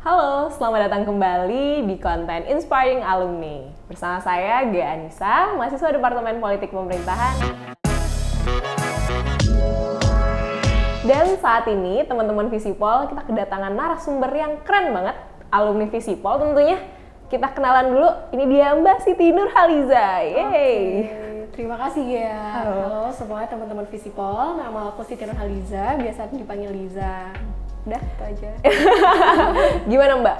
Halo, selamat datang kembali di konten Inspiring Alumni. Bersama saya, Gia Anissa, mahasiswa Departemen Politik Pemerintahan. Dan saat ini, teman-teman Visipol, kita kedatangan narasumber yang keren banget, alumni Visipol tentunya. Kita kenalan dulu, ini dia Mbak Siti Nurhaliza. Yeay! Terima kasih ya. Halo semuanya teman-teman Visipol, nama aku Siti Nurhaliza, biasa dipanggil Liza. Udah, itu aja. Gimana Mbak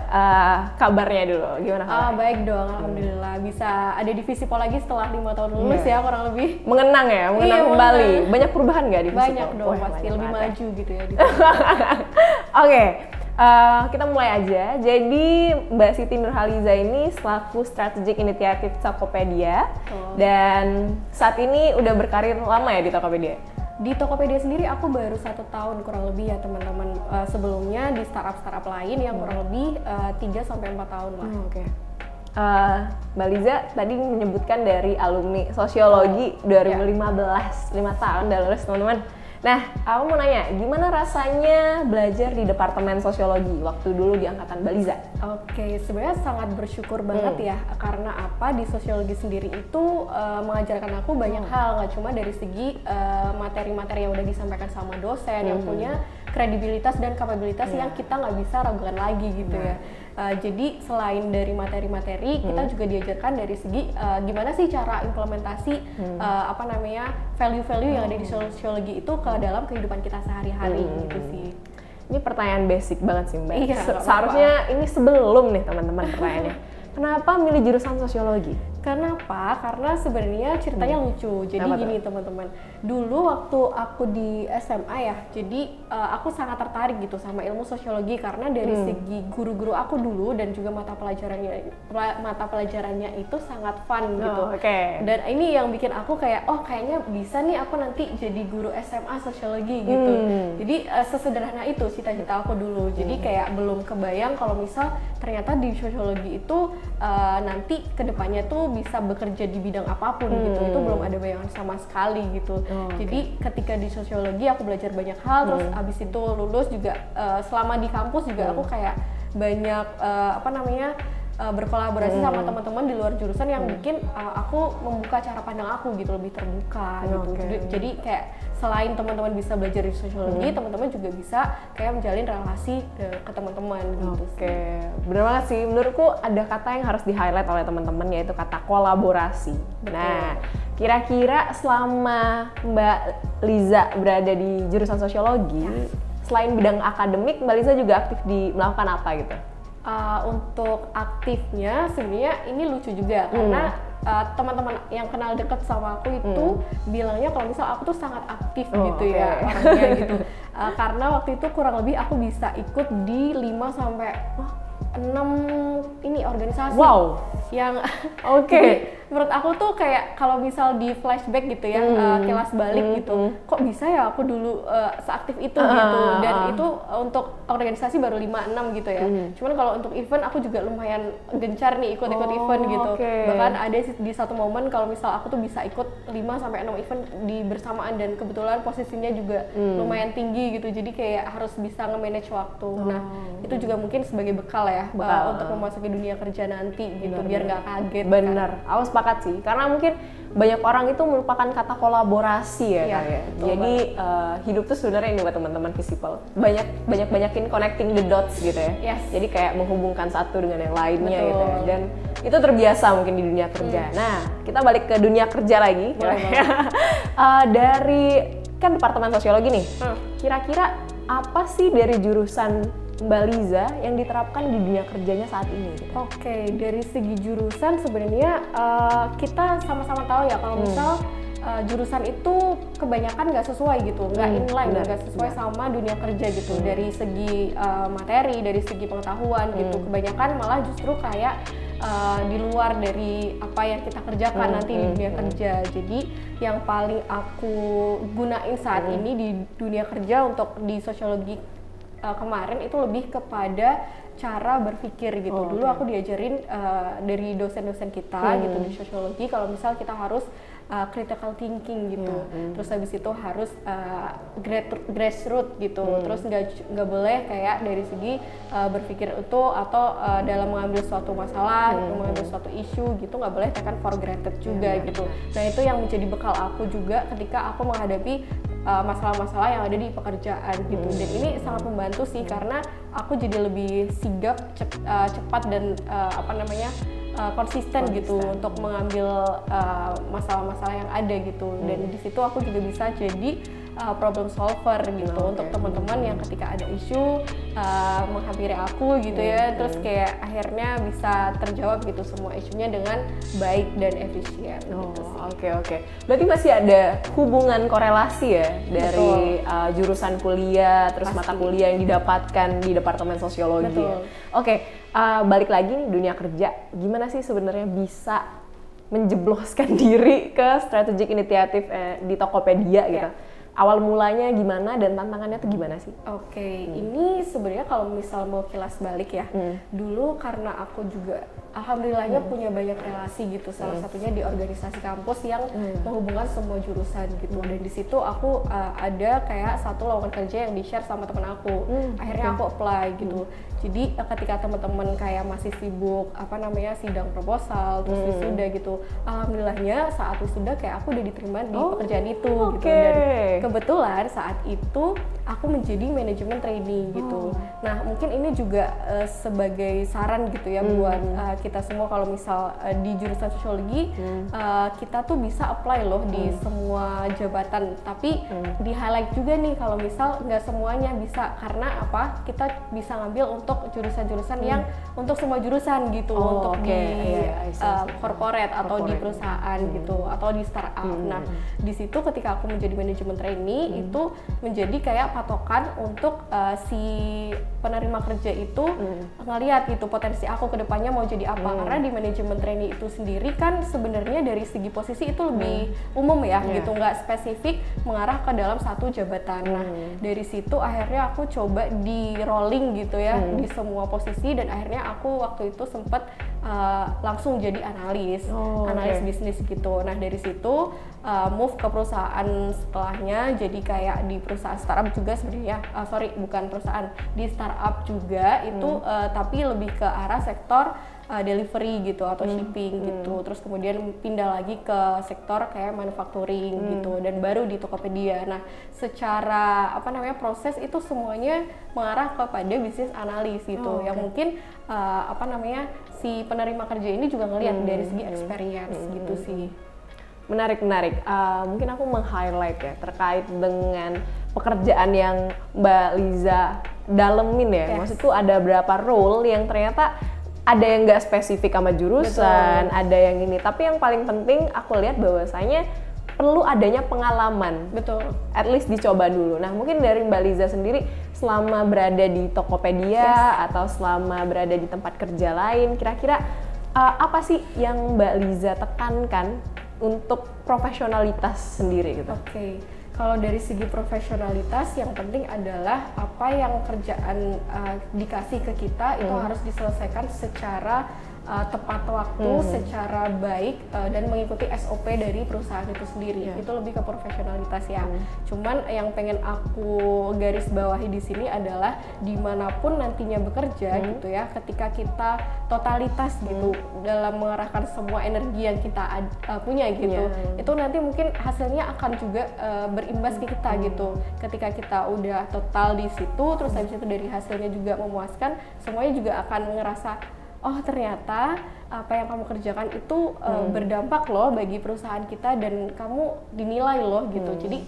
kabarnya dulu? Gimana kabarnya? Baik dong, alhamdulillah. Bisa ada di Visipol lagi setelah 5 tahun lulus ya, kurang lebih. Mengenang ya, mengenang kembali. Banyak perubahan nggak di Visipol? Banyak dong, pasti lebih maju gitu ya. Oke. Kita mulai aja. Jadi Mbak Siti Nurhaliza ini selaku Strategic Initiative Tokopedia dan saat ini udah berkarir lama ya di Tokopedia? Di Tokopedia sendiri aku baru 1 tahun kurang lebih ya teman-teman. Sebelumnya di startup lain yang kurang lebih 3-4 tahun lah. Oke. Mbak Liza tadi menyebutkan dari alumni sosiologi 2015, 5 tahun udah lulus teman-teman. Nah, aku mau nanya, gimana rasanya belajar di Departemen Sosiologi waktu dulu di angkatan Mbak Liza? Oke, sebenarnya sangat bersyukur banget ya, karena apa, di sosiologi sendiri itu mengajarkan aku banyak hal, nggak cuma dari segi materi-materi yang udah disampaikan sama dosen yang punya kredibilitas dan kapabilitas yang kita nggak bisa ragukan lagi gitu ya. Jadi selain dari materi-materi, kita juga diajarkan dari segi gimana sih cara implementasi value-value yang ada di sosiologi itu ke dalam kehidupan kita sehari-hari gitu sih. Ini pertanyaan basic banget sih Mbak. Iya, Seharusnya ini sebelum nih teman-teman pertanyaannya. Kenapa milih jurusan sosiologi? Kenapa? Karena sebenarnya ceritanya lucu. Jadi gini teman-teman, dulu waktu aku di SMA ya, jadi aku sangat tertarik gitu sama ilmu sosiologi karena dari segi guru-guru aku dulu dan juga mata pelajarannya itu sangat fun gitu. Dan ini yang bikin aku kayak, oh kayaknya bisa nih aku nanti jadi guru SMA sosiologi gitu. Jadi sesederhana itu cita-cita aku dulu. Jadi kayak belum kebayang kalau misal ternyata di sosiologi itu nanti kedepannya tuh bisa bekerja di bidang apapun gitu, itu belum ada bayangan sama sekali gitu. Jadi ketika di sosiologi aku belajar banyak hal, terus abis itu lulus juga selama di kampus juga aku kayak banyak berkolaborasi sama teman-teman di luar jurusan yang bikin aku membuka cara pandang aku gitu, lebih terbuka gitu. Jadi kayak selain teman-teman bisa belajar di sosiologi, teman-teman juga bisa kayak menjalin relasi ke teman-teman gitu. Bener banget sih, menurutku ada kata yang harus di-highlight oleh teman-teman, yaitu kata kolaborasi. Nah, kira-kira selama Mbak Liza berada di jurusan sosiologi, selain bidang akademik, Mbak Liza juga aktif di melakukan apa gitu? Untuk aktifnya sebenarnya ini lucu juga karena teman-teman yang kenal deket sama aku itu bilangnya kalau misal aku tuh sangat aktif gitu ya orangnya gitu. Karena waktu itu kurang lebih aku bisa ikut di 5-6 ini organisasi. Wow. Yang menurut aku tuh kayak kalau misal di flashback gitu ya, kilas balik gitu, kok bisa ya aku dulu seaktif itu gitu. Dan itu untuk organisasi baru 5-6 gitu ya. Cuman kalau untuk event aku juga lumayan gencar nih ikut-ikut event gitu. Bahkan ada di satu momen kalau misal aku tuh bisa ikut 5-6 event di bersamaan dan kebetulan posisinya juga lumayan tinggi gitu. Jadi kayak harus bisa nge-manage waktu. Nah, itu juga mungkin sebagai bekal ya untuk memasuki dunia kerja nanti gitu, biar nggak kaget. Bener, aku sepakat sih, karena mungkin banyak orang itu melupakan kata kolaborasi ya. Jadi hidup tuh sebenarnya ini buat teman-teman Visipol, banyakin connecting the dots gitu ya. Jadi kayak menghubungkan satu dengan yang lainnya gitu ya. Dan itu terbiasa mungkin di dunia kerja. Nah, kita balik ke dunia kerja lagi. Dari kan Departemen Sosiologi nih, kira-kira apa sih dari jurusan Mbak Liza yang diterapkan di dunia kerjanya saat ini? Gitu? Dari segi jurusan sebenarnya kita sama-sama tahu ya kalau misal jurusan itu kebanyakan nggak sesuai gitu, nggak inline, nggak sesuai sama dunia kerja gitu. Dari segi materi, dari segi pengetahuan gitu, kebanyakan malah justru kayak di luar dari apa yang kita kerjakan nanti di dunia kerja. Jadi yang paling aku gunain saat ini di dunia kerja untuk di sosiologi kemarin itu lebih kepada cara berpikir gitu. Dulu aku diajarin dari dosen-dosen kita gitu di sosiologi kalau misal kita harus critical thinking gitu. Terus habis itu harus grassroots gitu. Terus nggak boleh kayak dari segi berpikir itu atau dalam mengambil suatu masalah, mengambil suatu isu gitu nggak boleh taken for granted juga gitu. Nah itu yang menjadi bekal aku juga ketika aku menghadapi masalah-masalah yang ada di pekerjaan gitu. Dan ini sangat membantu sih karena aku jadi lebih sigap, cepat dan konsisten gitu untuk mengambil masalah-masalah yang ada gitu. Dan di situ aku juga bisa jadi problem solver gitu untuk teman-teman yang ketika ada isu menghampiri aku gitu ya, terus kayak akhirnya bisa terjawab gitu semua isunya dengan baik dan efisien. Oke. Berarti masih ada hubungan korelasi ya dari jurusan kuliah, terus mata kuliah yang didapatkan di Departemen Sosiologi. Balik lagi nih dunia kerja, gimana sih sebenarnya bisa menjebloskan diri ke strategic initiative di Tokopedia gitu? Awal mulanya gimana dan tantangannya tuh gimana sih? Ini sebenarnya kalau misal mau kilas balik ya, dulu karena aku juga alhamdulillahnya punya banyak relasi gitu, salah satunya di organisasi kampus yang menghubungkan semua jurusan gitu. Dan di situ aku ada kayak satu lowongan kerja yang di-share sama teman aku. Akhirnya aku apply gitu. Jadi ketika teman-teman kayak masih sibuk sidang proposal, terus wisuda gitu, alhamdulillahnya saat wisuda kayak aku udah diterima di pekerjaan itu gitu. Dan kebetulan saat itu aku menjadi manajemen trainee gitu. Nah mungkin ini juga sebagai saran gitu ya buat kita semua kalau misal di jurusan sosiologi kita tuh bisa apply loh di semua jabatan, tapi di highlight juga nih kalau misal nggak semuanya bisa, karena apa, kita bisa ngambil untuk jurusan-jurusan yang untuk semua jurusan gitu, untuk di corporate atau di perusahaan gitu atau di startup. Nah di situ ketika aku menjadi manajemen trainee itu menjadi kayak patokan untuk si penerima kerja itu ngelihat gitu potensi aku ke depannya mau jadi apa. Karena di manajemen trainee itu sendiri kan sebenarnya dari segi posisi itu lebih umum ya gitu, nggak spesifik mengarah ke dalam satu jabatan. Nah dari situ akhirnya aku coba di rolling gitu ya di semua posisi, dan akhirnya aku waktu itu sempat langsung jadi analis bisnis gitu. Nah dari situ move ke perusahaan setelahnya, jadi kayak di perusahaan startup juga sebenarnya, bukan perusahaan, di startup juga itu tapi lebih ke arah sektor delivery gitu atau shipping gitu. Terus kemudian pindah lagi ke sektor kayak manufacturing gitu, dan baru di Tokopedia. Nah secara proses itu semuanya mengarah kepada bisnis analis gitu, yang mungkin si penerima kerja ini juga ngelihat dari segi experience gitu sih. Menarik. Mungkin aku meng-highlight ya terkait dengan pekerjaan yang Mbak Liza dalemin ya. Maksudku ada berapa role yang ternyata ada yang nggak spesifik sama jurusan, ada yang ini. Tapi yang paling penting aku lihat bahwasanya perlu adanya pengalaman. At least dicoba dulu. Nah mungkin dari Mbak Liza sendiri selama berada di Tokopedia atau selama berada di tempat kerja lain, kira-kira apa sih yang Mbak Liza tekankan untuk profesionalitas sendiri gitu? Kalau dari segi profesionalitas yang penting adalah apa yang kerjaan dikasih ke kita itu harus diselesaikan secara tepat waktu, secara baik, dan mengikuti SOP dari perusahaan itu sendiri. Itu lebih ke profesionalitas ya. Cuman yang pengen aku garis bawahi di sini adalah dimanapun nantinya bekerja gitu ya, ketika kita totalitas gitu dalam mengarahkan semua energi yang kita punya gitu, itu nanti mungkin hasilnya akan juga berimbas ke kita gitu. Ketika kita udah total di situ, terus habis itu dari hasilnya juga memuaskan, semuanya juga akan ngerasa oh ternyata apa yang kamu kerjakan itu berdampak loh bagi perusahaan kita dan kamu dinilai loh gitu. Jadi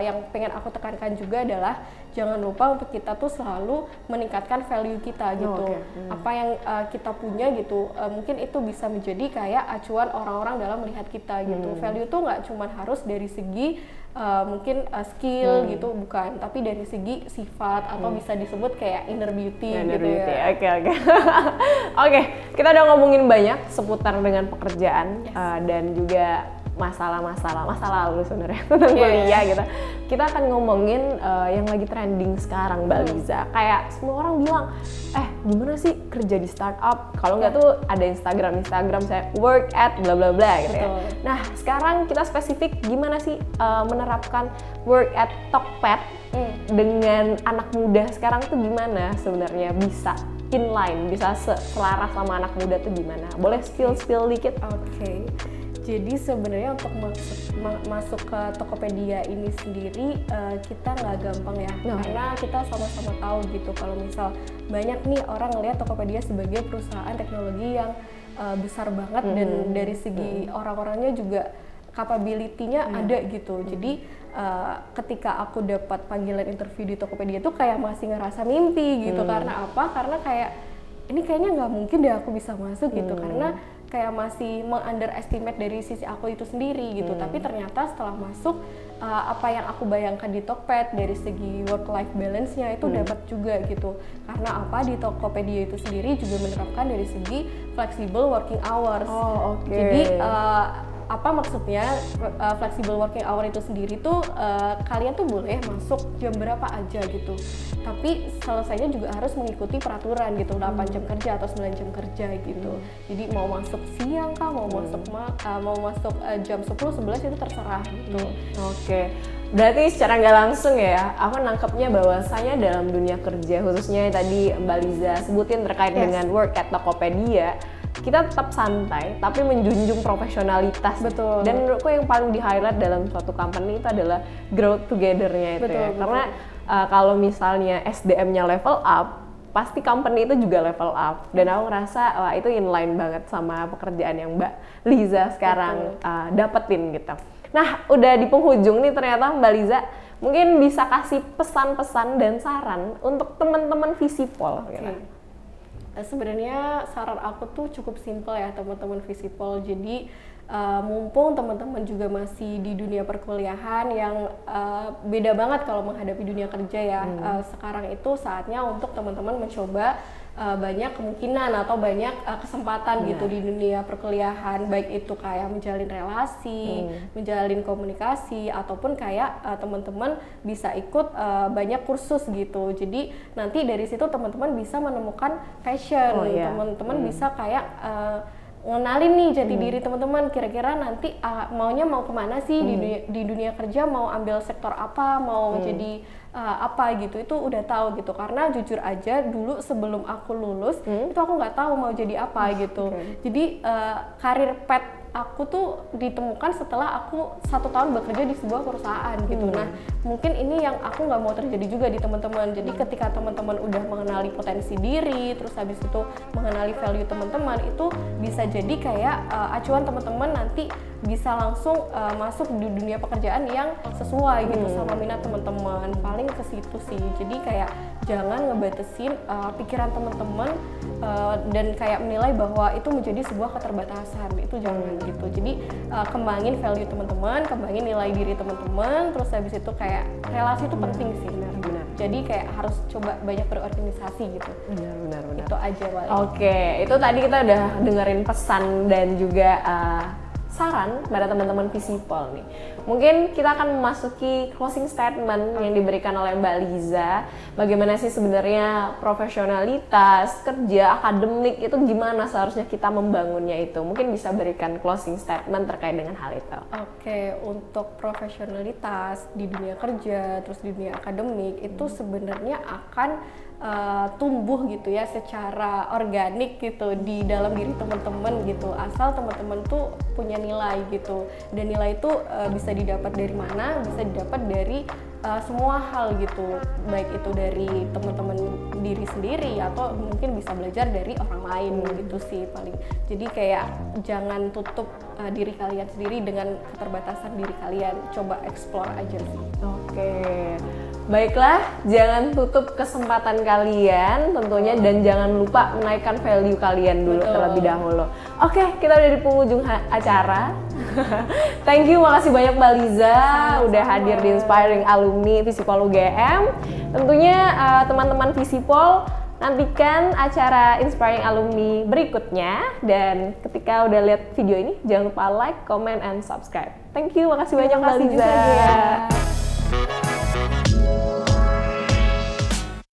yang pengen aku tekankan juga adalah jangan lupa untuk kita tuh selalu meningkatkan value kita gitu. Apa yang kita punya gitu, mungkin itu bisa menjadi kayak acuan orang-orang dalam melihat kita gitu. Value tuh nggak cuma harus dari segi mungkin skill gitu, bukan, tapi dari segi sifat atau bisa disebut kayak inner beauty gitu ya. Oke, kita udah ngomongin banyak seputar dengan pekerjaan dan juga masalah-masalah masa lalu sebenarnya tentang kuliah gitu. Kita akan ngomongin yang lagi trending sekarang, Mbak Liza. Kayak semua orang bilang, gimana sih kerja di startup? Kalau nggak tuh ada Instagram saya work at bla bla bla gitu ya. Nah sekarang kita spesifik gimana sih menerapkan work at Tokped dengan anak muda sekarang tuh gimana sebenarnya bisa inline, bisa selaras sama anak muda tuh gimana? Boleh spill dikit? Oke. Jadi sebenarnya untuk masuk ke Tokopedia ini sendiri kita nggak gampang ya, karena kita sama-sama tahu gitu kalau misal banyak nih orang ngelihat Tokopedia sebagai perusahaan teknologi yang besar banget dan dari segi orang-orangnya juga capability-nya ada gitu. Jadi ketika aku dapat panggilan interview di Tokopedia tuh kayak masih ngerasa mimpi gitu. Karena apa? Karena kayak ini kayaknya nggak mungkin deh aku bisa masuk gitu, karena kayak masih meng-underestimate dari sisi aku itu sendiri gitu. Tapi ternyata setelah masuk apa yang aku bayangkan di Tokped dari segi work-life balance-nya itu dapat juga gitu. Karena apa, di Tokopedia itu sendiri juga menerapkan dari segi flexible working hours. Jadi apa maksudnya flexible working hour itu sendiri tuh kalian tuh boleh masuk jam berapa aja gitu, tapi selesainya juga harus mengikuti peraturan gitu, 8 jam kerja atau 9 jam kerja gitu. Jadi mau masuk siang kah, mau masuk jam 10, 11 itu terserah gitu. Berarti secara nggak langsung ya, aku nangkepnya bahwasanya dalam dunia kerja, khususnya tadi Mbak Liza sebutin terkait dengan work at Tokopedia, kita tetap santai tapi menjunjung profesionalitas. Betul. Dan menurutku yang paling di-highlight dalam suatu company itu adalah growth together-nya itu. Betul. Karena kalau misalnya SDM-nya level up, pasti company itu juga level up. Dan aku ngerasa wah itu inline banget sama pekerjaan yang Mbak Liza sekarang dapetin gitu. Nah, udah di penghujung nih ternyata Mbak Liza mungkin bisa kasih pesan-pesan dan saran untuk teman-teman Visipol. Sebenarnya saran aku tuh cukup simpel ya teman-teman Visipol. Jadi mumpung teman-teman juga masih di dunia perkuliahan yang beda banget kalau menghadapi dunia kerja ya. Sekarang itu saatnya untuk teman-teman mencoba banyak kemungkinan atau banyak kesempatan gitu di dunia perkuliahan, baik itu kayak menjalin relasi, menjalin komunikasi, ataupun kayak teman-teman bisa ikut banyak kursus gitu. Jadi nanti dari situ teman-teman bisa menemukan passion, teman-teman bisa kayak ngenalin nih jati diri teman-teman, kira-kira nanti maunya mau kemana sih di dunia kerja, mau ambil sektor apa, mau jadi apa gitu, itu udah tahu gitu. Karena jujur aja dulu sebelum aku lulus itu aku nggak tahu mau jadi apa gitu. Jadi karir path aku tuh ditemukan setelah aku 1 tahun bekerja di sebuah perusahaan gitu. Nah mungkin ini yang aku nggak mau terjadi juga di teman-teman. Jadi ketika teman-teman udah mengenali potensi diri, terus habis itu mengenali value teman-teman, itu bisa jadi kayak acuan teman-teman nanti bisa langsung masuk di dunia pekerjaan yang sesuai gitu sama minat teman-teman. Paling ke situ sih. Jadi kayak jangan ngebatesin pikiran teman-teman dan kayak menilai bahwa itu menjadi sebuah keterbatasan. Itu jangan gitu. Jadi kembangin value teman-teman, kembangin nilai diri teman-teman, terus habis itu kayak relasi itu penting sih. Benar. Jadi kayak harus coba banyak berorganisasi gitu. Benar. Itu aja paling. Itu tadi kita udah dengerin pesan dan juga saran pada teman-teman Visipol nih. Mungkin kita akan memasuki closing statement yang diberikan oleh Mbak Liza. Bagaimana sih sebenarnya profesionalitas, kerja, akademik itu gimana seharusnya kita membangunnya itu? Mungkin bisa berikan closing statement terkait dengan hal itu. Untuk profesionalitas di dunia kerja, terus di dunia akademik itu sebenarnya akan tumbuh gitu ya secara organik gitu di dalam diri teman-teman gitu, asal teman-teman tuh punya nilai gitu. Dan nilai itu bisa didapat dari mana? Bisa didapat dari semua hal gitu, baik itu dari teman-teman diri sendiri atau mungkin bisa belajar dari orang lain gitu sih paling. Jadi kayak jangan tutup diri kalian sendiri dengan keterbatasan diri kalian, coba explore aja sih. Baiklah, jangan tutup kesempatan kalian tentunya dan jangan lupa menaikkan value kalian dulu terlebih dahulu. Kita udah di penghujung acara. Thank you, makasih banyak Mbak Liza udah hadir di Inspiring Alumni Visipol UGM. Tentunya teman-teman Visipol nantikan acara Inspiring Alumni berikutnya. Dan ketika udah lihat video ini, jangan lupa like, comment, and subscribe. Thank you, makasih banyak Mbak Liza.